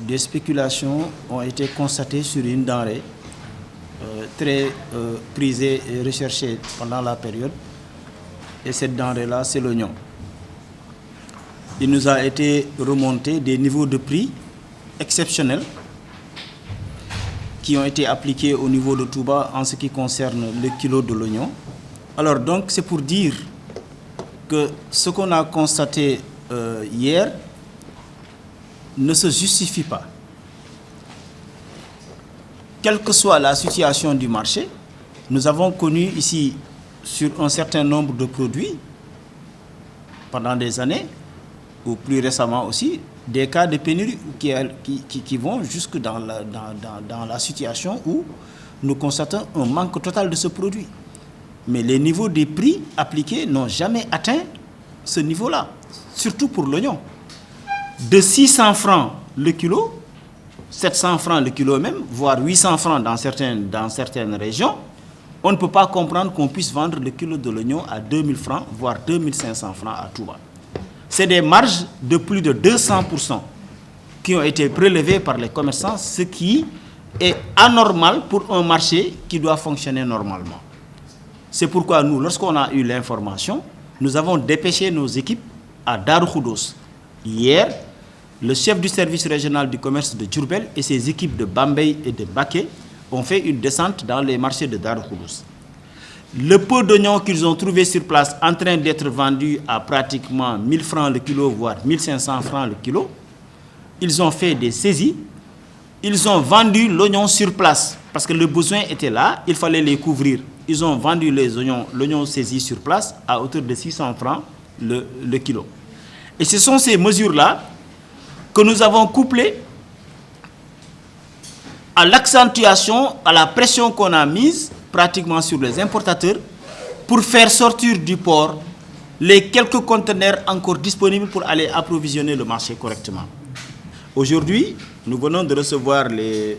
des spéculations ont été constatées sur une denrée très prisée et recherchée pendant la période. Et cette denrée-là, c'est l'oignon. Il nous a été remonté des niveaux de prix exceptionnels qui ont été appliqués au niveau de Touba en ce qui concerne le kilo de l'oignon. Alors donc, c'est pour dire que ce qu'on a constaté hier ne se justifie pas. Quelle que soit la situation du marché, nous avons connu ici, sur un certain nombre de produits, pendant des années, ou plus récemment aussi, des cas de pénurie qui vont jusque dans la situation où nous constatons un manque total de ce produit. Mais les niveaux des prix appliqués n'ont jamais atteint ce niveau-là, surtout pour l'oignon. De 600 francs le kilo, 700 francs le kilo même, voire 800 francs dans certaines régions, on ne peut pas comprendre qu'on puisse vendre le kilo de l'oignon à 2000 francs, voire 2500 francs à Touba. C'est des marges de plus de 200% qui ont été prélevées par les commerçants, ce qui est anormal pour un marché qui doit fonctionner normalement. C'est pourquoi nous, lorsqu'on a eu l'information, nous avons dépêché nos équipes à Darou Khoudoss. Hier, le chef du service régional du commerce de Diourbel et ses équipes de Bambey et de Baké ont fait une descente dans les marchés de Darou Khoudoss. Le peu d'oignons qu'ils ont trouvé sur place en train d'être vendus à pratiquement 1000 francs le kilo, voire 1500 francs le kilo, ils ont fait des saisies. Ils ont vendu l'oignon sur place parce que le besoin était là, il fallait les couvrir. Ils ont vendu l'oignon saisi sur place à hauteur de 600 francs le kilo. Et ce sont ces mesures-là que nous avons couplées à l'accentuation, à la pression qu'on a mise pratiquement sur les importateurs pour faire sortir du port les quelques conteneurs encore disponibles pour aller approvisionner le marché correctement. Aujourd'hui, nous venons de recevoir les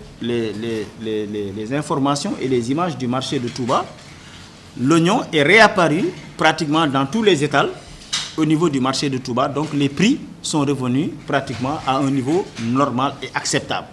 informations et les images du marché de Touba. L'oignon est réapparu pratiquement dans tous les étals au niveau du marché de Touba. Donc les prix sont revenus pratiquement à un niveau normal et acceptable.